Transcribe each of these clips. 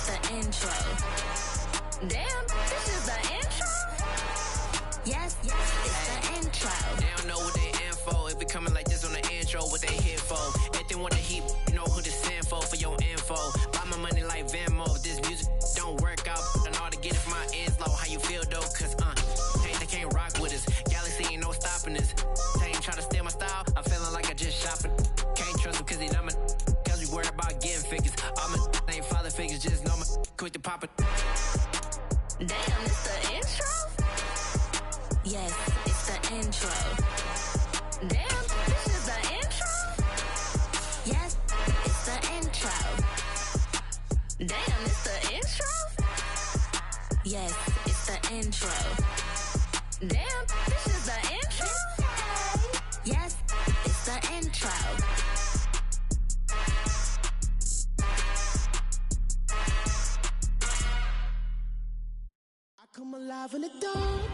the intro. Damn, this is the intro? Yes, it's the intro. They don't know what they in for. If we coming like this on the intro, what they here for? If they want to heat, you know who to send for your info. Buy my money like Venmo. If this music don't work out, I know how to get it from my ends low. How you feel though? Cause they can't rock with us. Galaxy ain't no stopping us. They ain't try to steal my style. I'm feeling like I just shopping. Can't trust them cause they dumb. Cause we worried about getting figures. All my ain't father figures, just know my quick to pop it. Damn, it's the intro? Yes, it's the intro. Damn, this is the intro? Yes, it's the intro. Damn, it's the intro? Yes, it's the intro. Damn, this is the intro? Yes, it's the intro. Come alive in the dark,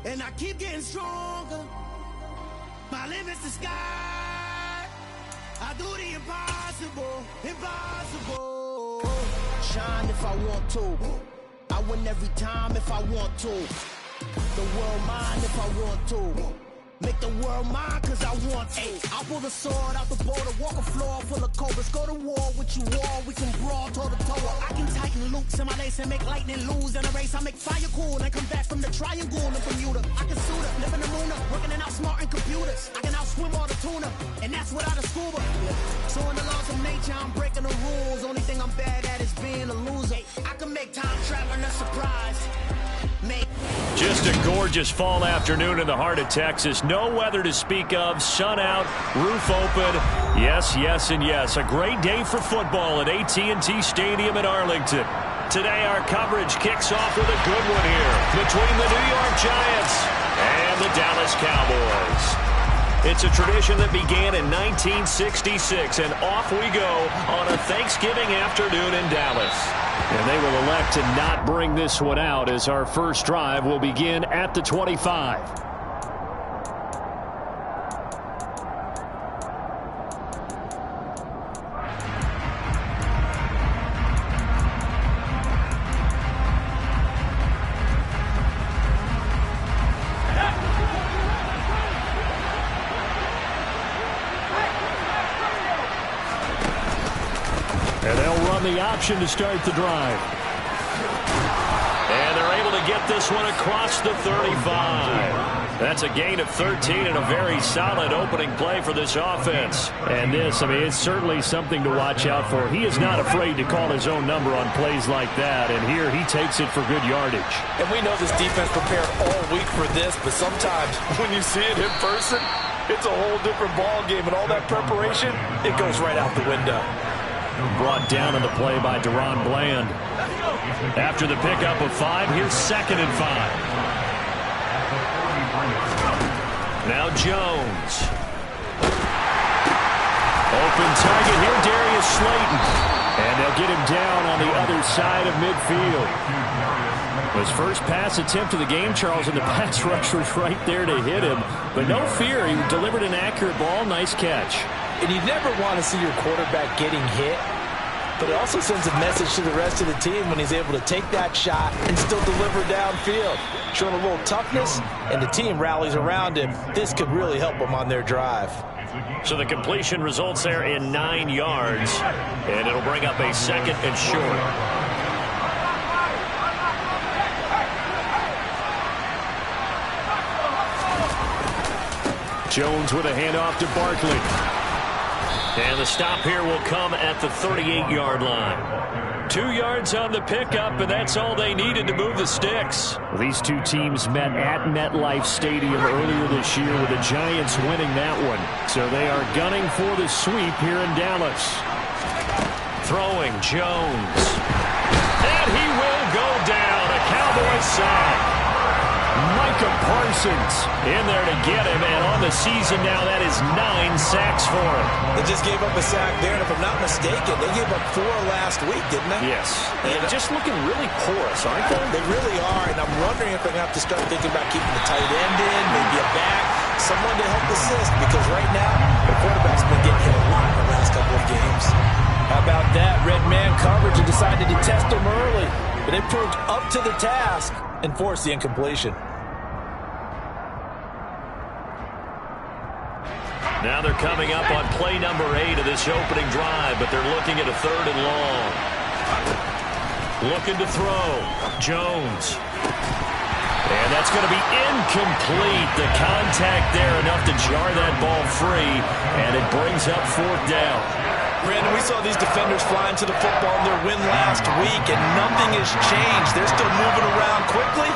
and I keep getting stronger. My limit's the sky. I do the impossible, impossible. Shine if I want to. I win every time if I want to. The world mine if I want to. Make the world mine cause I want to. I'll pull the sword out the border, walk a floor full of cobras. Go to war with you all, we can brawl toe to toe. I can tighten loops in my lace and make lightning lose in a race. I make fire cool and come back from the triangle in Bermuda. I can suit up, live in the moon up, working and outsmarting computers. I can outswim all the tuna, and that's without a scuba. So in the laws of nature, I'm breaking the rules. Only thing I'm bad at is being a loser. I can make time traveling a surprise. Just a gorgeous fall afternoon in the heart of Texas. No weather to speak of. Sun out, roof open. Yes, yes, and yes. A great day for football at AT&T Stadium in Arlington. Today our coverage kicks off with a good one here between the New York Giants and the Dallas Cowboys. It's a tradition that began in 1966, and off we go on a Thanksgiving afternoon in Dallas. And they will elect to not bring this one out as our first drive will begin at the 25. And they'll run the option to start the drive. And they're able to get this one across the 35. That's a gain of 13 and a very solid opening play for this offense. And this, I mean, it's certainly something to watch out for. He is not afraid to call his own number on plays like that. And here he takes it for good yardage. And we know this defense prepared all week for this, but sometimes when you see it in person, it's a whole different ball game. And all that preparation, it goes right out the window. Brought down in the play by Deron Bland. After the pickup of 5, here's 2nd and 5. Now Jones. Open target here, Darius Slayton. And they'll get him down on the other side of midfield. His first pass attempt of the game, Charles, and the pass rush was right there to hit him. But no fear, he delivered an accurate ball. Nice catch. And you never want to see your quarterback getting hit, but it also sends a message to the rest of the team when he's able to take that shot and still deliver downfield. Showing a little toughness, and the team rallies around him. This could really help them on their drive. So the completion results there in 9 yards, and it'll bring up a 2nd and short. Jones with a handoff to Barkley. And the stop here will come at the 38-yard line. 2 yards on the pickup, and that's all they needed to move the sticks. These two teams met at MetLife Stadium earlier this year with the Giants winning that one. So they are gunning for the sweep here in Dallas. Throwing Jones. And he will go down. A Cowboys sack. Micah Parsons in there to get him, and on the season now, that is 9 sacks for him. They just gave up a sack there, and if I'm not mistaken, they gave up 4 last week, didn't they? Yes. And just looking really porous, aren't they? They really are, and I'm wondering if they're going to have to start thinking about keeping the tight end in, maybe a back, someone to help assist, because right now, the quarterback's been getting hit a lot in the last couple of games. How about that? Red man coverage into decided to test him early, but they proved up to the task and forced the incompletion. Now they're coming up on play number 8 of this opening drive, but they're looking at a 3rd and long. Looking to throw. Jones. And that's going to be incomplete. The contact there enough to jar that ball free, and it brings up 4th down. Brandon, we saw these defenders fly into the football in their win last week, and nothing has changed. They're still moving around quickly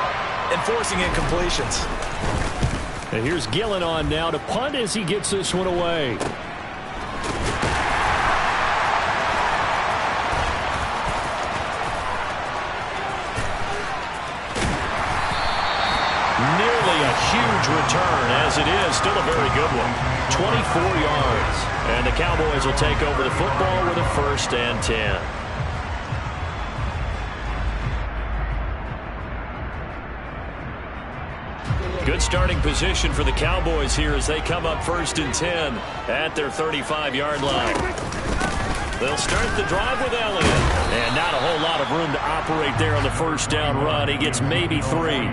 and forcing incompletions. And here's Gillen on now to punt as he gets this one away. Nearly a huge return, as it is. Still a very good one. 24 yards. And the Cowboys will take over the football with a 1st and 10. Good starting position for the Cowboys here as they come up 1st and 10 at their 35-yard line. They'll start the drive with Elliott. And not a whole lot of room to operate there on the 1st down run. He gets maybe 3.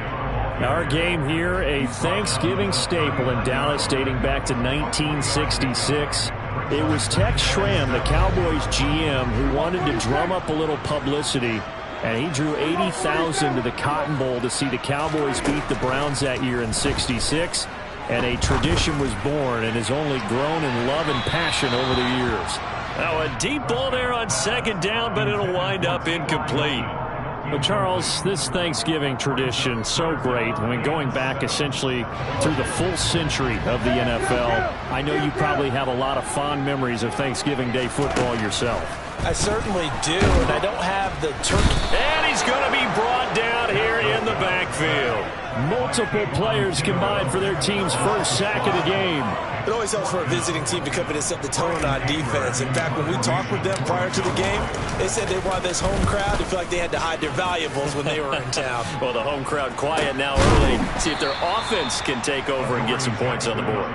Our game here, a Thanksgiving staple in Dallas dating back to 1966. It was Tex Schramm, the Cowboys GM, who wanted to drum up a little publicity. And he drew 80,000 to the Cotton Bowl to see the Cowboys beat the Browns that year in '66. And a tradition was born and has only grown in love and passion over the years. Now a deep ball there on 2nd down, but it'll wind up incomplete. But Charles, this Thanksgiving tradition, so great. I mean, going back essentially through the full century of the NFL, I know you probably have a lot of fond memories of Thanksgiving Day football yourself. I certainly do, and I don't have the turkey. And he's going to be brought down here in the backfield. Multiple players combined for their team's 1st sack of the game. It always helps for a visiting team to come in and set the tone on defense. In fact, when we talked with them prior to the game, they said they wanted this home crowd to feel like they had to hide their valuables when they were in town. Well, the home crowd quiet now early. See if their offense can take over and get some points on the board.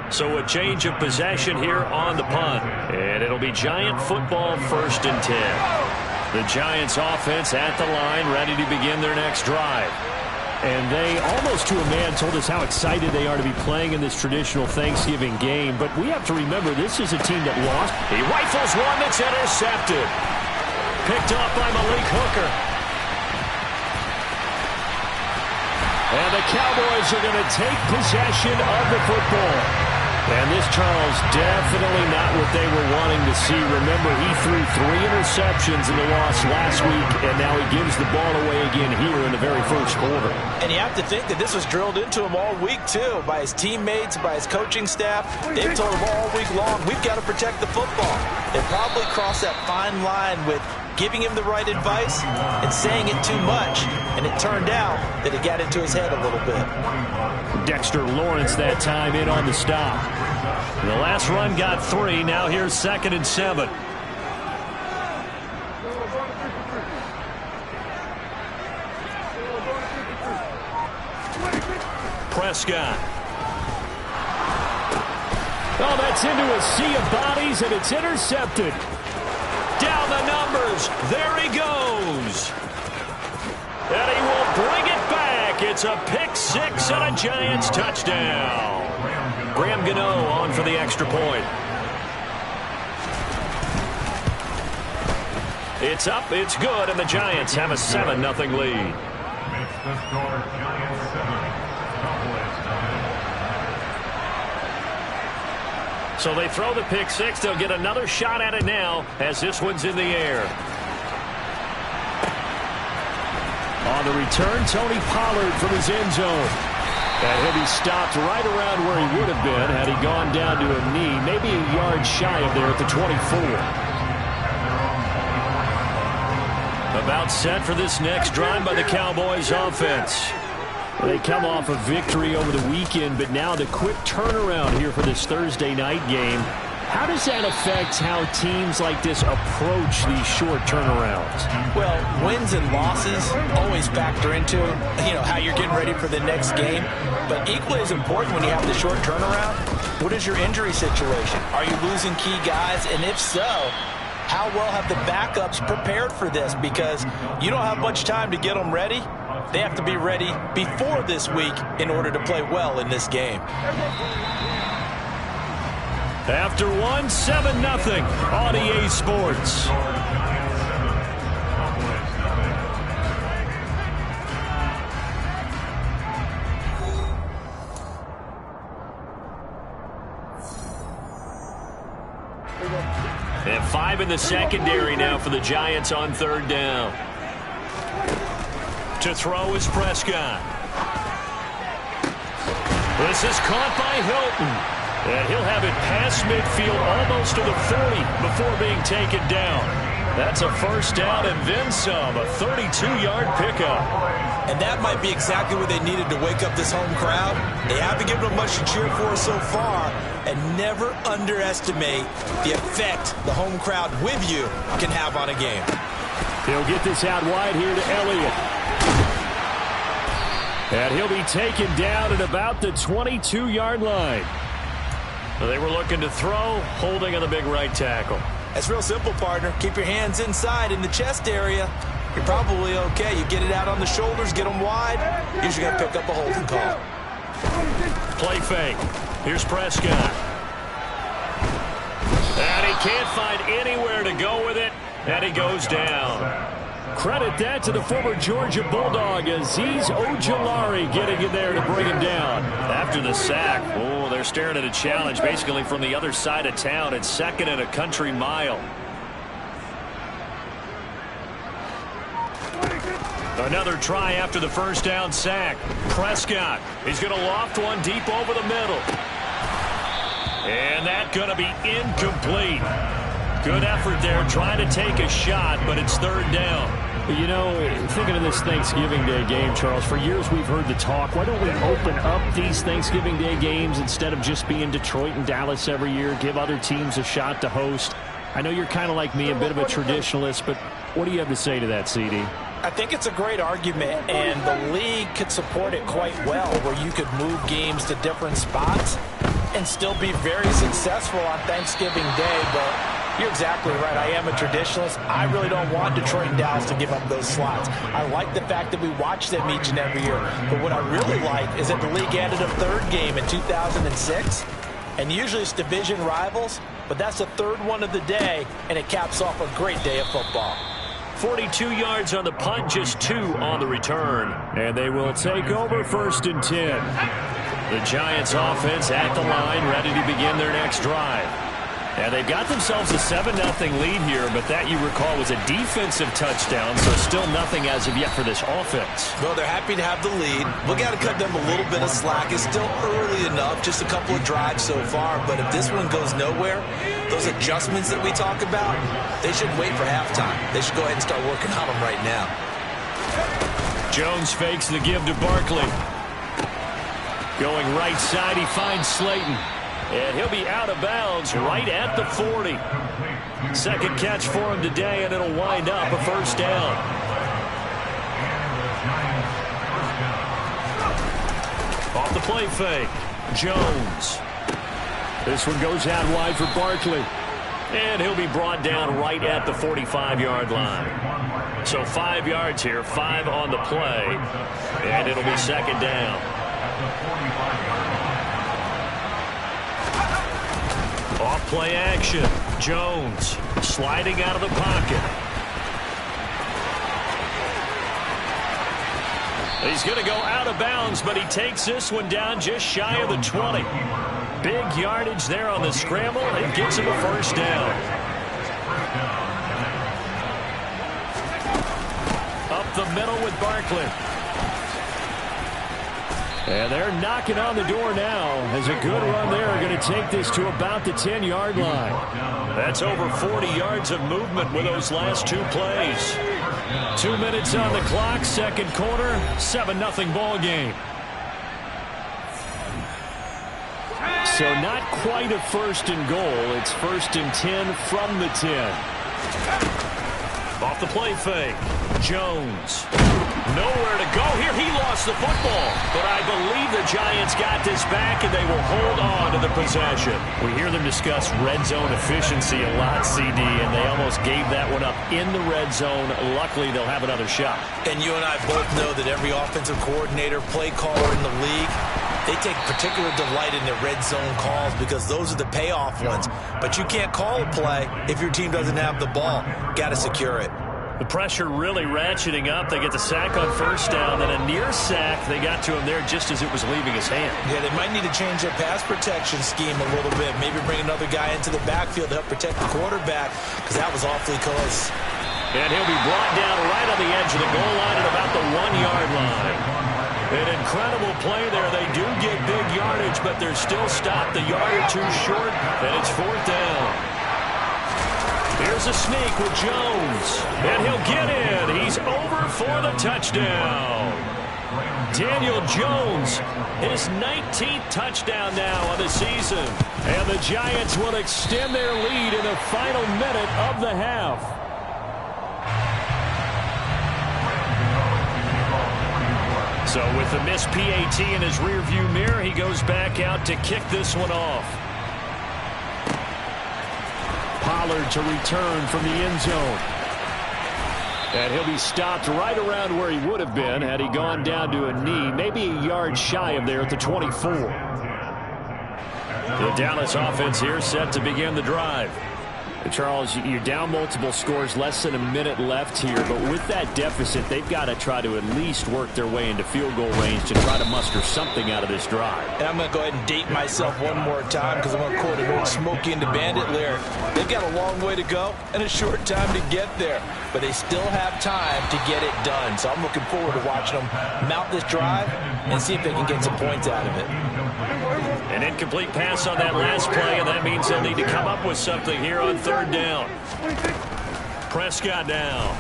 So a change of possession here on the punt. And it'll be Giant football 1st and 10. The Giants offense at the line, ready to begin their next drive. And they, almost to a man, told us how excited they are to be playing in this traditional Thanksgiving game. But we have to remember, this is a team that lost. He rifles one that's intercepted. Picked off by Malik Hooker. And the Cowboys are going to take possession of the football. And this, Charles, definitely not what they were wanting to see. Remember, he threw 3 interceptions in the loss last week, and now he gives the ball away again here in the very 1st quarter. And you have to think that this was drilled into him all week, too, by his teammates, by his coaching staff. They've told him all week long, we've got to protect the football. They probably crossed that fine line with giving him the right advice and saying it too much. And it turned out that it got into his head a little bit. Dexter Lawrence that time in on the stop. The last run got 3. Now here's 2nd and 7. Prescott. Oh, that's into a sea of bodies, and it's intercepted. Down the numbers. There he goes. And he will bring it back. It's a pick 6 and a Giants touchdown. Graham Gano on for the extra point. It's up, it's good, and the Giants have a 7-0 lead. So they throw the pick 6. They'll get another shot at it now as this one's in the air. On the return, Tony Pollard from his end zone. And he'll be stopped right around where he would have been had he gone down to a knee, maybe a yard shy of there at the 24. About set for this next drive by the Cowboys offense. They come off a victory over the weekend, but now the quick turnaround here for this Thursday night game. How does that affect how teams like this approach these short turnarounds? Well, wins and losses always factor into, how you're getting ready for the next game. But equally as important when you have the short turnaround, what is your injury situation? Are you losing key guys? And if so, how well have the backups prepared for this? Because you don't have much time to get them ready. They have to be ready before this week in order to play well in this game. After one, 7-0 on EA Sports. And 5 in the secondary now for the Giants on 3rd down. To throw is Prescott. This is caught by Hilton. And he'll have it past midfield almost to the 40 before being taken down. That's a 1st down and then some, a 32-yard pickup. And that might be exactly what they needed to wake up this home crowd. They haven't given them much to cheer for so far, and never underestimate the effect the home crowd with you can have on a game. He'll get this out wide here to Elliott. And he'll be taken down at about the 22-yard line. They were looking to throw, holding on the big right tackle. That's real simple, partner. Keep your hands inside in the chest area. You're probably okay. You get it out on the shoulders, get them wide. Usually going to pick up a holding call. Play fake. Here's Prescott. And he can't find anywhere to go with it, and he goes down. Credit that to the former Georgia Bulldog, Azeez Ojulari getting in there to bring him down. After the sack, oh, they're staring at a challenge basically from the other side of town. It's 2nd and a country mile. Another try after the 1st down sack. Prescott, he's going to loft one deep over the middle. And that's going to be incomplete. Good effort there trying to take a shot, but it's 3rd down. You know, thinking of this Thanksgiving Day game, Charles, for years we've heard the talk, why don't we open up these Thanksgiving Day games instead of just being Detroit and Dallas every year, give other teams a shot to host? I know you're kind of like me, a bit of a traditionalist, but what do you have to say to that, CD? I think it's a great argument, and the league could support it quite well, where you could move games to different spots and still be very successful on Thanksgiving Day, but you're exactly right. I am a traditionalist. I really don't want Detroit and Dallas to give up those slots. I like the fact that we watch them each and every year. But what I really like is that the league added a 3rd game in 2006. And usually it's division rivals, but that's the 3rd one of the day, and it caps off a great day of football. 42 yards on the punt, just 2 on the return. And they will take over 1st and 10. The Giants offense at the line, ready to begin their next drive. And they've got themselves a 7-0 lead here, but that, you recall, was a defensive touchdown, so still nothing as of yet for this offense. Well, they're happy to have the lead. We've got to cut them a little bit of slack. It's still early enough, just a couple of drives so far, but if this one goes nowhere, those adjustments that we talk about, they should wait for halftime. They should go ahead and start working on them right now. Jones fakes the give to Barkley. Going right side, he finds Slayton. And he'll be out of bounds right at the 40. 2nd catch for him today, and it'll wind up a 1st down. Off the play fake, Jones. This one goes out wide for Barkley. And he'll be brought down right at the 45-yard line. So 5 yards here, 5 on the play. And it'll be 2nd down. Off play action. Jones sliding out of the pocket. He's going to go out of bounds, but he takes this one down just shy of the 20. Big yardage there on the scramble and gets him a 1st down. Up the middle with Barkley. And they're knocking on the door now as a good run there are going to take this to about the 10-yard line. That's over 40 yards of movement with those last 2 plays. 2 minutes on the clock, 2nd quarter, 7-0 ball game. So not quite a 1st and goal. It's 1st and 10 from the 10. Off the play fake. Jones. Nowhere to go here. He lost the football. But I believe the Giants got this back, and they will hold on to the possession. We hear them discuss red zone efficiency a lot, CD, and they almost gave that one up in the red zone. Luckily, they'll have another shot. And you and I both know that every offensive coordinator, play caller in the league, they take particular delight in their red zone calls because those are the payoff ones. But you can't call a play if your team doesn't have the ball. Got to secure it. The pressure really ratcheting up. They get the sack on first down, then a near sack. They got to him there just as it was leaving his hand. Yeah, they might need to change their pass protection scheme a little bit. Maybe bring another guy into the backfield to help protect the quarterback because that was awfully close. And he'll be brought down right on the edge of the goal line at about the 1-yard line. An incredible play there. They do get big yardage, but they're still stopped a yard or two short, and it's 4th down. Here's a sneak with Jones, and he'll get in. He's over for the touchdown. Daniel Jones, his 19th touchdown now on the season. And the Giants will extend their lead in the final minute of the half. So with the missed PAT in his rearview mirror, he goes back out to kick this one off. Pollard to return from the end zone. And he'll be stopped right around where he would have been had he gone down to a knee, maybe a yard shy of there at the 24. The Dallas offense here set to begin the drive. Charles, you're down multiple scores, less than a minute left here, but with that deficit, they've got to try to at least work their way into field goal range to try to muster something out of this drive. And I'm going to go ahead and date myself one more time because I'm going to quote an old Smokey and the Bandit lyric. They've got a long way to go and a short time to get there, but they still have time to get it done. So I'm looking forward to watching them mount this drive and see if they can get some points out of it. An incomplete pass on that last play, and that means they'll need to come up with something here on 3rd down. Prescott now.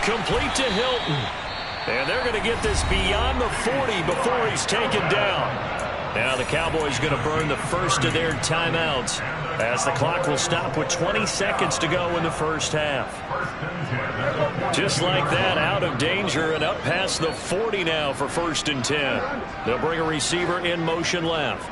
Complete to Hilton. And they're going to get this beyond the 40 before he's taken down. Now the Cowboys going to burn the first of their timeouts as the clock will stop with 20 seconds to go in the first half. Just like that, out of danger and up past the 40 now for 1st and 10. They'll bring a receiver in motion left.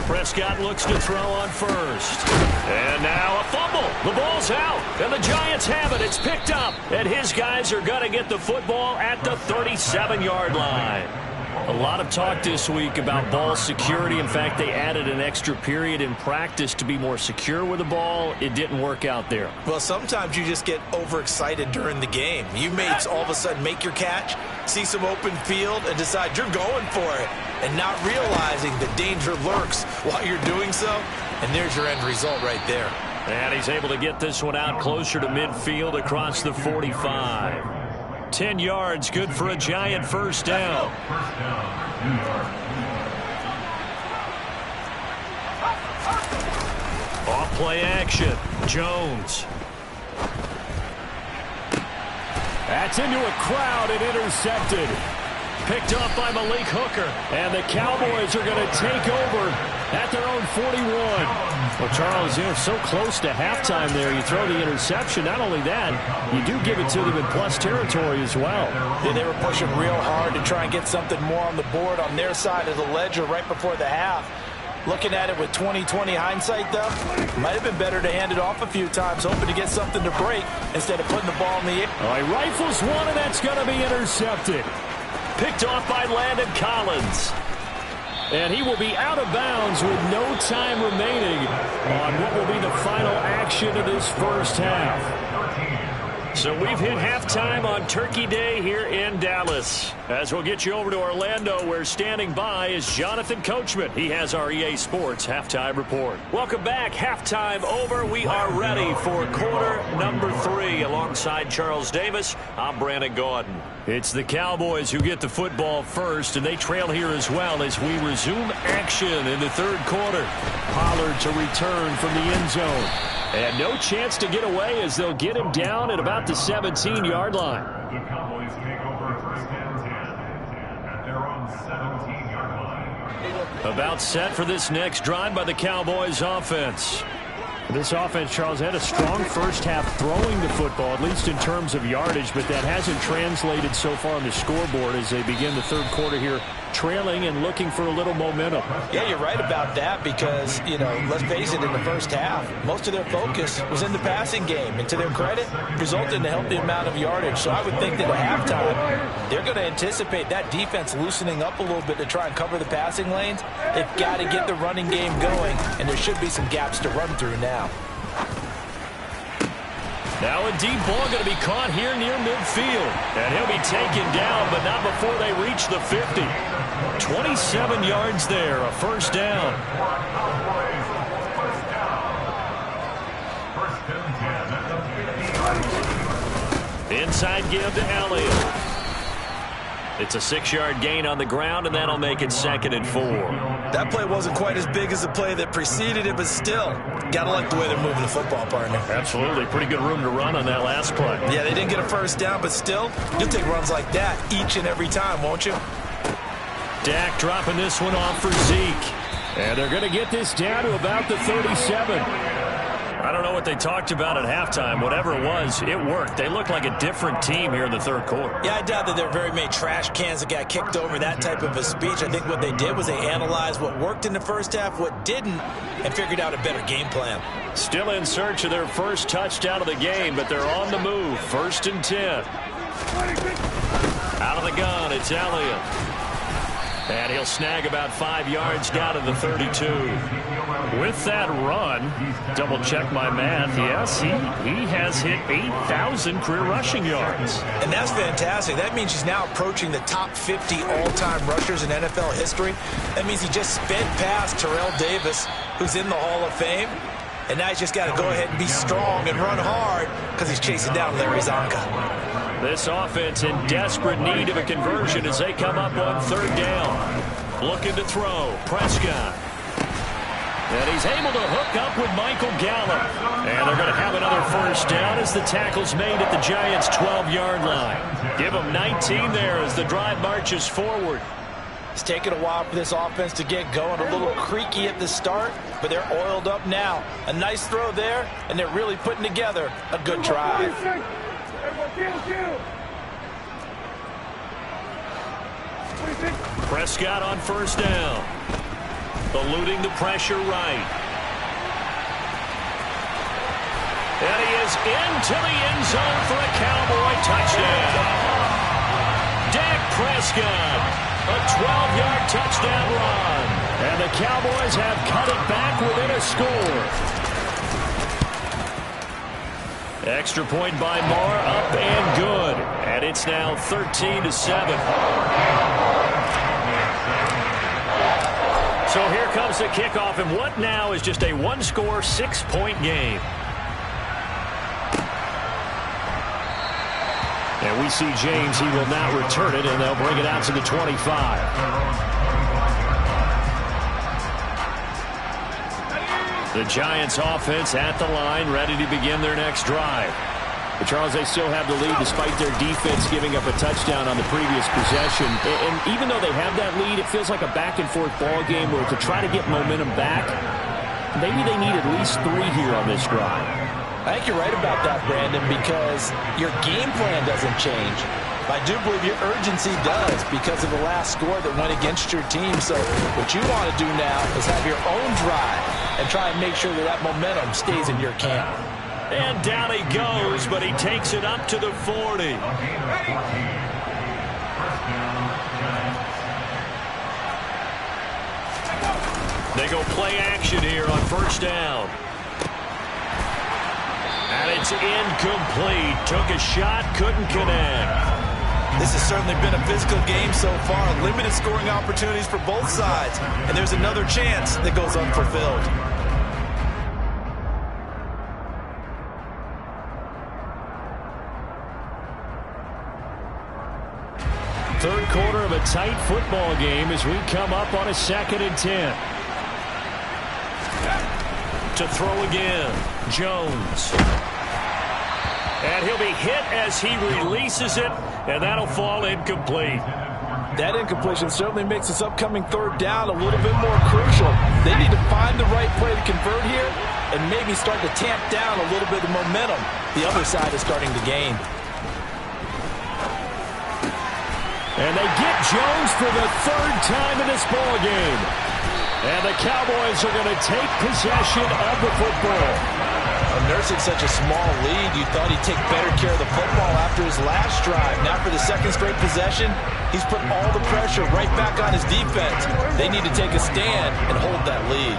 Prescott looks to throw on first. And now a fumble. The ball's out. And the Giants have it. It's picked up. And his guys are going to get the football at the 37-yard line. A lot of talk this week about ball security. In fact, they added an extra period in practice to be more secure with the ball. It didn't work out there. Well, sometimes you just get overexcited during the game. You may all of a sudden make your catch, see some open field, and decide you're going for it, and not realizing the danger lurks while you're doing so. And there's your end result right there. And he's able to get this one out closer to midfield across the 45. 10 yards, good for a Giant first down. Off play action. Jones. That's into a crowd and intercepted. Picked up by Malik Hooker. And the Cowboys are going to take over at their own 41. Well, Charles, so close to halftime there. You throw the interception. Not only that, you do give it to them in plus territory as well. Yeah, they were pushing real hard to try and get something more on the board on their side of the ledger right before the half. Looking at it with 20/20 hindsight, though, might have been better to hand it off a few times, hoping to get something to break instead of putting the ball in the air. All right, rifles one, and that's going to be intercepted. Picked off by Landon Collins. And he will be out of bounds with no time remaining on what will be the final action of this first half. So we've hit halftime on Turkey Day here in Dallas. As we'll get you over to Orlando, where standing by is Jonathan Coachman. He has our EA Sports Halftime Report. Welcome back. Halftime over. We are ready for quarter number 3. Alongside Charles Davis, I'm Brandon Gaudin. It's the Cowboys who get the football first, and they trail here as well as we resume action in the third quarter. Pollard to return from the end zone. And no chance to get away as they'll get him down at about the 17-yard line. The Cowboys take over first and 10 at their own 17-yard line. About set for this next drive by the Cowboys offense. This offense, Charles, had a strong first half throwing the football, at least in terms of yardage, but that hasn't translated so far on the scoreboard as they begin the third quarter here, trailing and looking for a little momentum. Yeah, you're right about that because, let's face it, in the first half, most of their focus was in the passing game. And to their credit, resulted in a healthy amount of yardage. So I would think that at halftime, they're going to anticipate that defense loosening up a little bit to try and cover the passing lanes. They've got to get the running game going, and there should be some gaps to run through now. Now a deep ball going to be caught here near midfield. And he'll be taken down, but not before they reach the 50. 27 yards there, a first down. Inside give to Elliott. It's a 6-yard gain on the ground, and that'll make it 2nd and 4. That play wasn't quite as big as the play that preceded it, but still, got to like the way they're moving the football, partner. Absolutely. Pretty good room to run on that last play. Yeah, they didn't get a first down, but still, you'll take runs like that each and every time, won't you? Dak dropping this one off for Zeke. And they're going to get this down to about the 37. I don't know what they talked about at halftime. Whatever it was, it worked. They look like a different team here in the third quarter. Yeah, I doubt that there are very many trash cans that got kicked over, that type of a speech. I think what they did was they analyzed what worked in the first half, what didn't, and figured out a better game plan. Still in search of their first touchdown of the game, but they're on the move. 1st and 10. Out of the gun, it's Elliott. And he'll snag about 5 yards down to the 32. With that run, double-check my math, yes, he has hit 8,000 career rushing yards. And that's fantastic. That means he's now approaching the top 50 all-time rushers in NFL history. That means he just sped past Terrell Davis, who's in the Hall of Fame. And now he's just got to go ahead and be strong and run hard because he's chasing down Larry Zonka. This offense in desperate need of a conversion as they come up on 3rd down. Looking to throw. Prescott. And he's able to hook up with Michael Gallup. And they're going to have another first down as the tackle's made at the Giants' 12-yard line. Give them 19 there as the drive marches forward. It's taken a while for this offense to get going. A little creaky at the start, but they're oiled up now. A nice throw there, and they're really putting together a good drive. Prescott on first down. Eluding the pressure right. And he is into the end zone for a Cowboy touchdown. Dak Prescott, a 12-yard touchdown run. And the Cowboys have cut it back within a score. Extra point by Moore, up and good. And it's now 13-7. So here comes the kickoff, and what now is just a one-score, 6-point game. And we see James, he will not return it, and they'll bring it out to the 25. The Giants offense at the line, ready to begin their next drive. But Charles, they still have the lead despite their defense giving up a touchdown on the previous possession. And even though they have that lead, it feels like a back-and-forth ball game where to try to get momentum back, maybe they need at least 3 here on this drive. I think you're right about that, Brandon, because your game plan doesn't change. I do believe your urgency does because of the last score that went against your team. So what you want to do now is have your own drive and try and make sure that that momentum stays in your camp. And down he goes, but he takes it up to the 40. They go play action here on first down. And it's incomplete. Took a shot, couldn't connect. This has certainly been a physical game so far. Limited scoring opportunities for both sides. And there's another chance that goes unfulfilled. Third quarter of a tight football game as we come up on a 2nd and 10. To throw again, Jones. And he'll be hit as he releases it, and that'll fall incomplete. That incompletion certainly makes this upcoming 3rd down a little bit more crucial. They need to find the right play to convert here and maybe start to tamp down a little bit of momentum the other side is starting to gain. And they get Jones for the 3rd time in this ball game. And the Cowboys are going to take possession of the football. Nursing such a small lead, you thought he'd take better care of the football after his last drive. Now for the 2nd straight possession, he's put all the pressure right back on his defense. They need to take a stand and hold that lead.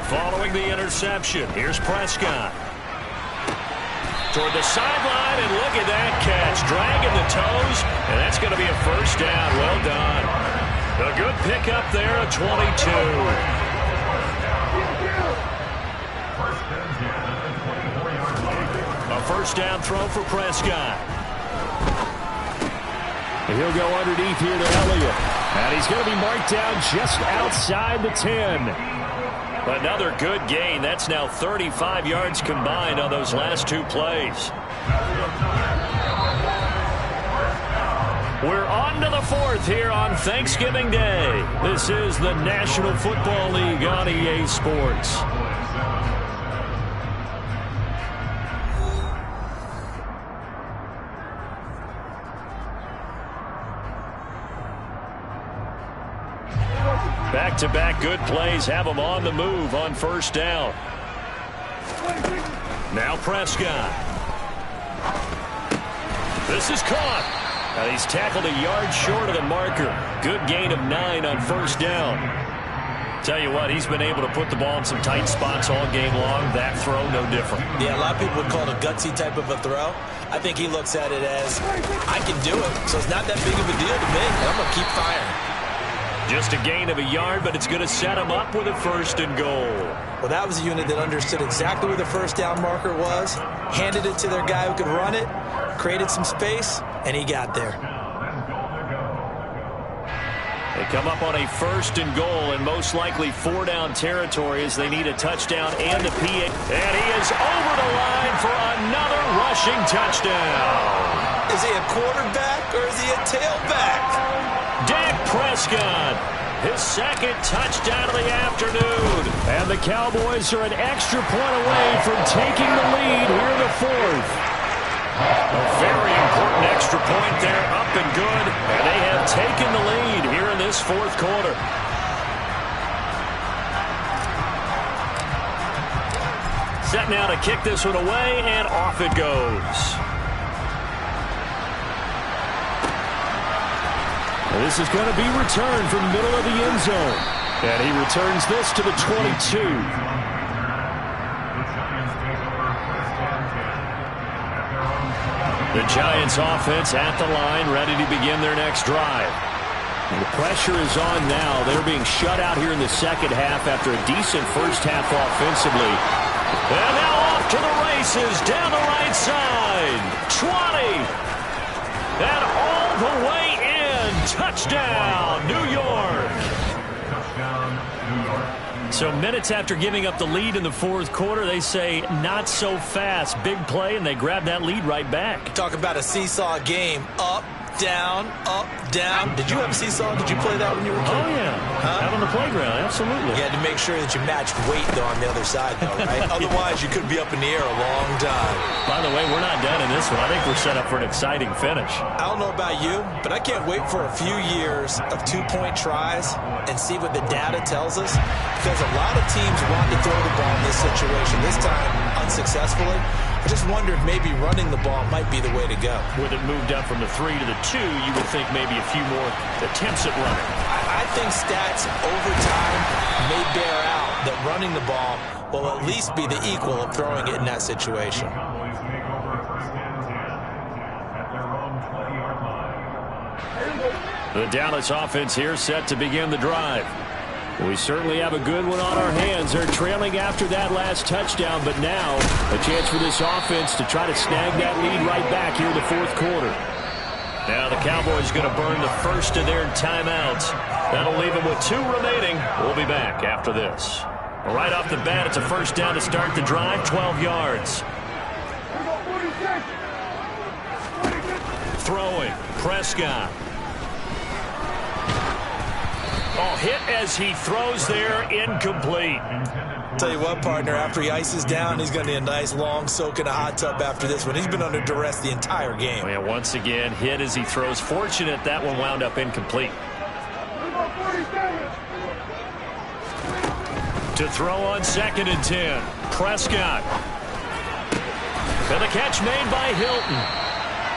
Following the interception, here's Prescott. Toward the sideline, and look at that catch. Dragging the toes, and that's going to be a 1st down. Well done. A good pickup there at 22. A 1st down throw for Prescott. And he'll go underneath here to Elliott. And he's going to be marked down just outside the 10. Another good gain. That's now 35 yards combined on those last 2 plays. We're on to the 4th here on Thanksgiving Day. This is the National Football League on EA Sports. Back-to-back good plays have them on the move on 1st down. Now Prescott. This is caught. Now he's tackled a yard short of the marker. Good gain of 9 on 1st down. Tell you what, he's been able to put the ball in some tight spots all game long. That throw, no different. Yeah, a lot of people would call it a gutsy type of a throw. I think he looks at it as, I can do it, so it's not that big of a deal to me, and I'm going to keep firing. Just a gain of a yard, but it's going to set him up with a 1st and goal. Well, that was a unit that understood exactly where the 1st down marker was, handed it to their guy who could run it, created some space, and he got there. They come up on a 1st and goal, and most likely 4-down territory as they need a touchdown and a PA. And he is over the line for another rushing touchdown. Is he a quarterback or is he a tailback? Dak Prescott, his 2nd touchdown of the afternoon. And the Cowboys are an extra point away from taking the lead here in the 4th. A very important extra point there, up and good. And they have taken the lead here in this 4th quarter. Set now to kick this one away, and off it goes. This is going to be returned from the middle of the end zone. And he returns this to the 22. The Giants offense at the line, ready to begin their next drive. And the pressure is on now. They're being shut out here in the 2nd half after a decent 1st half offensively. And now off to the races down the right side. 20. And all the way in. Touchdown, New York. So minutes after giving up the lead in the 4th quarter, they say not so fast. Big play, and they grab that lead right back. Talk about a seesaw game. Up, down, up, down. Did you have a seesaw? Did you play that when you were a kid? Oh, yeah. Out on the playground, absolutely. You had to make sure that you matched weight, though, on the other side, though, right? Otherwise, you could be up in the air a long time. By the way, we're not done in this one. I think we're set up for an exciting finish. I don't know about you, but I can't wait for a few years of 2-point tries and see what the data tells us, because a lot of teams want to throw the ball in this situation, this time unsuccessfully. I just wonder if maybe running the ball might be the way to go. With it moved up from the 3 to the 2, you would think maybe a few more attempts at running. I think stats over time may bear out that running the ball will at least be the equal of throwing it in that situation. The Dallas offense here set to begin the drive. We certainly have a good one on our hands. They're trailing after that last touchdown, but now a chance for this offense to try to snag that lead right back here in the fourth quarter. Now the Cowboys going to burn the first of their timeouts. That'll leave them with 2 remaining. We'll be back after this. Right off the bat, it's a first down to start the drive, 12 yards. Throwing, Prescott. Oh, hit as he throws there, incomplete. Tell you what, partner, after he ices down, he's going to need a nice long soak in a hot tub after this one. He's been under duress the entire game. And once again, hit as he throws. Fortunate that one wound up incomplete. To throw on 2nd and 10. Prescott. And the catch made by Hilton.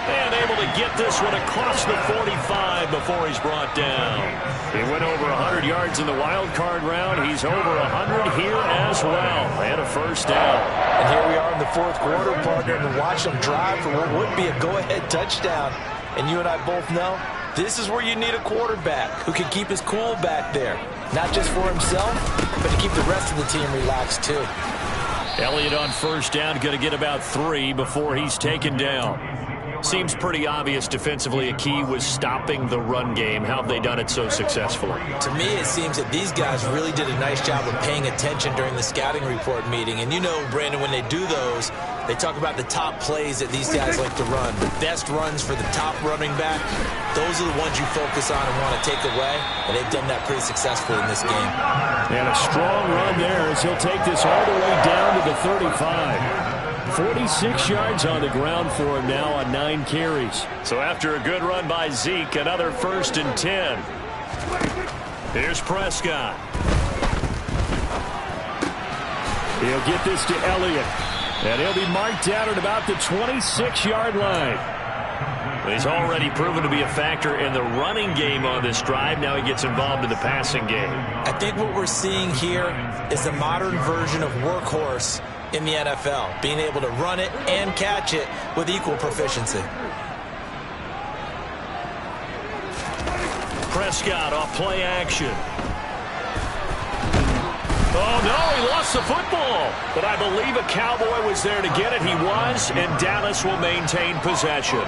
And able to get this one across the 45 before he's brought down. He went over 100 yards in the wild card round. He's over 100 here as well. And a first down. And here we are in the fourth quarter, partner, and watch them drive for what would be a go-ahead touchdown. And you and I both know this is where you need a quarterback who can keep his cool back there. Not just for himself, but to keep the rest of the team relaxed too. Elliott on first down, going to get about 3 before he's taken down. Seems pretty obvious defensively a key was stopping the run game. How have they done it so successfully? To me, it seems that these guys really did a nice job of paying attention during the scouting report meeting. And you know, Brandon, when they do those, they talk about the top plays that these guys like to run. The best runs for the top running back, those are the ones you focus on and want to take away. And they've done that pretty successfully in this game. And a strong run there as he'll take this all the way down to the 35. 46 yards on the ground for him now on 9 carries. So after a good run by Zeke, another 1st and 10. Here's Prescott. He'll get this to Elliott. And he'll be marked down at about the 26-yard line. He's already proven to be a factor in the running game on this drive. Now he gets involved in the passing game. I think what we're seeing here is a modern version of workhorse in the NFL, being able to run it and catch it with equal proficiency. Prescott off play action. Oh, no, he lost the football. But I believe a Cowboy was there to get it. He was, and Dallas will maintain possession.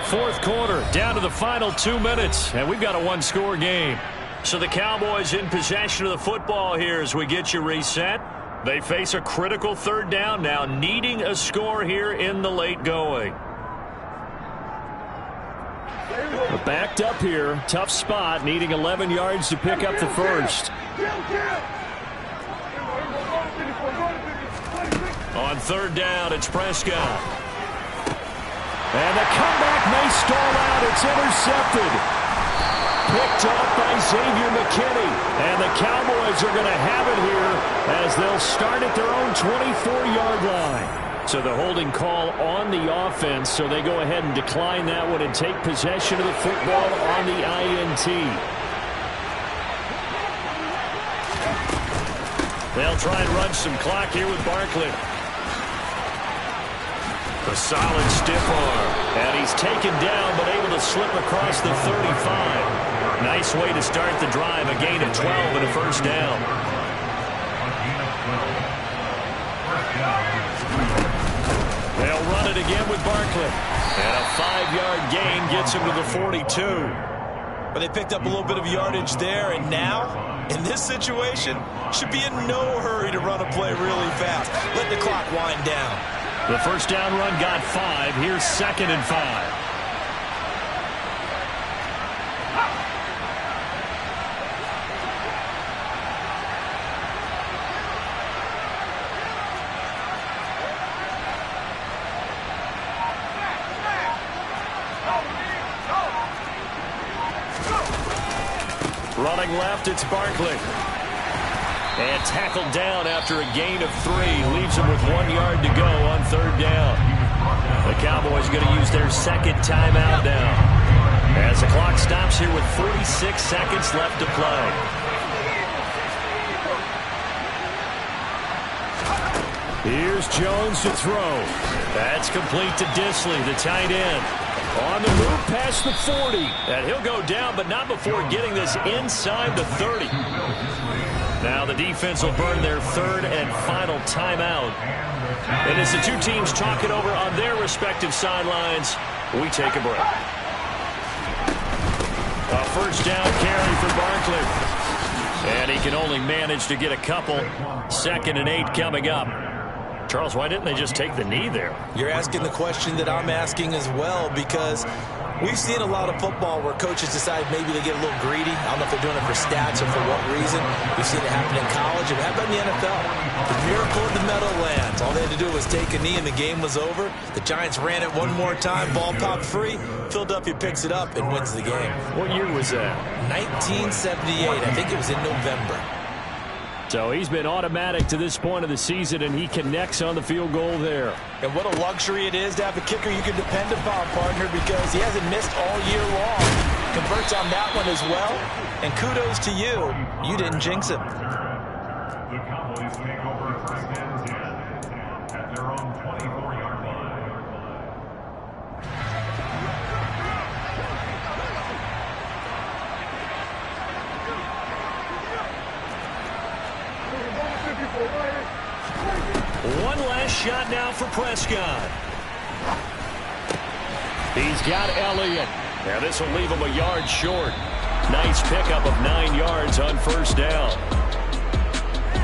Fourth quarter, down to the final 2 minutes, and we've got a 1-score game. So the Cowboys in possession of the football here as we get you reset. They face a critical 3rd down now, needing a score here in the late going. We're backed up here, tough spot, needing 11 yards to pick up the first. On 3rd down, it's Prescott. And the comeback may stall out. It's intercepted. Picked off by Xavier McKinney. And the Cowboys are going to have it here as they'll start at their own 24-yard line. So the holding call on the offense, so they go ahead and decline that one and take possession of the football on the INT. They'll try and run some clock here with Barkley. A solid stiff arm. And he's taken down but able to slip across the 35. Nice way to start the drive. A gain of 12 and a first down. They'll run it again with Barkley. And a 5-yard gain gets him to the 42. But they picked up a little bit of yardage there, and now, in this situation, should be in no hurry to run a play really fast. Let the clock wind down. The first down run got 5. Here's 2nd and 5. Running left, it's Barkley. And tackled down after a gain of 3. Leaves him with 1 yard to go on 3rd down. The Cowboys going to use their 2nd timeout now, as the clock stops here with 46 seconds left to play. Here's Jones to throw. That's complete to Disley, the tight end. On the move past the 40. And he'll go down, but not before getting this inside the 30. Now the defense will burn their third and final timeout. And as the two teams talk it over on their respective sidelines, we take a break. A first down carry for Barkley. And he can only manage to get a couple. 2nd and 8 coming up. Charles, why didn't they just take the knee there? You're asking the question that I'm asking as well, because we've seen a lot of football where coaches decide maybe they get a little greedy. I don't know if they're doing it for stats or for what reason. We've seen it happen in college. It happened in the NFL. The miracle of the Meadowlands. All they had to do was take a knee and the game was over. The Giants ran it one more time. Ball popped free. Philadelphia picks it up and wins the game. What year was that? 1978. I think it was in November. So he's been automatic to this point of the season, and he connects on the field goal there. And what a luxury it is to have a kicker you can depend upon, partner, because he hasn't missed all year long. Converts on that one as well. And kudos to you. You didn't jinx him. The Cowboys take over 1st and 10 at their own 24-yard line. One last shot now for Prescott. He's got Elliott. Now this will leave him a yard short. Nice pickup of 9 yards on first down.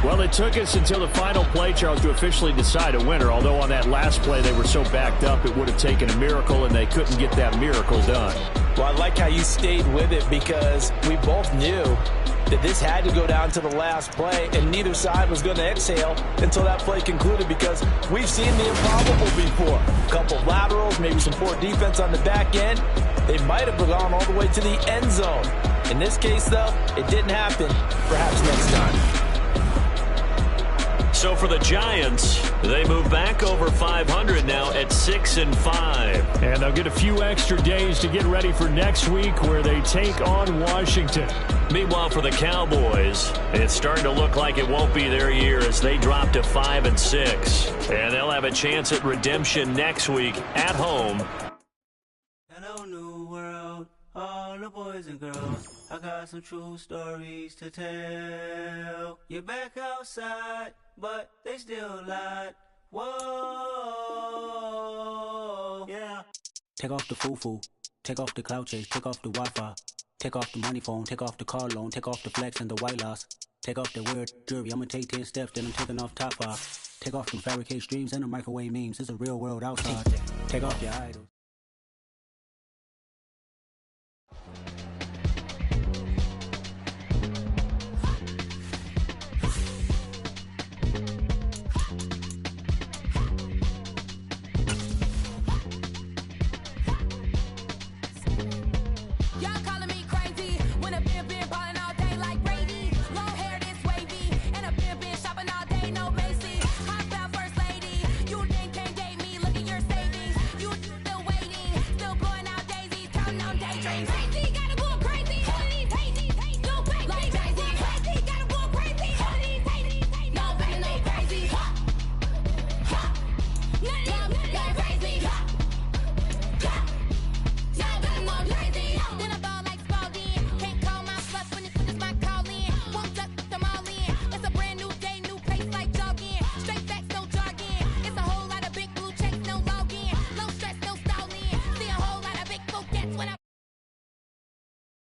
Well, it took us until the final play, Charles, to officially decide a winner, although on that last play they were so backed up it would have taken a miracle, and they couldn't get that miracle done. Well, I like how you stayed with it, because we both knew that this had to go down to the last play, and neither side was going to exhale until that play concluded, because we've seen the improbable before. A couple of laterals, maybe some poor defense on the back end. They might have gone all the way to the end zone. In this case, though, it didn't happen. Perhaps next time. So for the Giants, they move back over 500 now at 6-5. And they'll get a few extra days to get ready for next week, where they take on Washington. Meanwhile, for the Cowboys, it's starting to look like it won't be their year as they drop to 5-6. And they'll have a chance at redemption next week at home. Hello, new world, all the boys and girls. I got some true stories to tell. You're back outside, but they still lied. Whoa, yeah. Take off the foo-foo, take off the cloud chase, take off the Wi-Fi, take off the money phone, take off the car loan, take off the flex and the white loss, take off the weird jewelry. I'ma take 10 steps, then I'm taking off top 5. Take off them fabricate streams and the microwave memes. It's a real world outside. Take off your idols.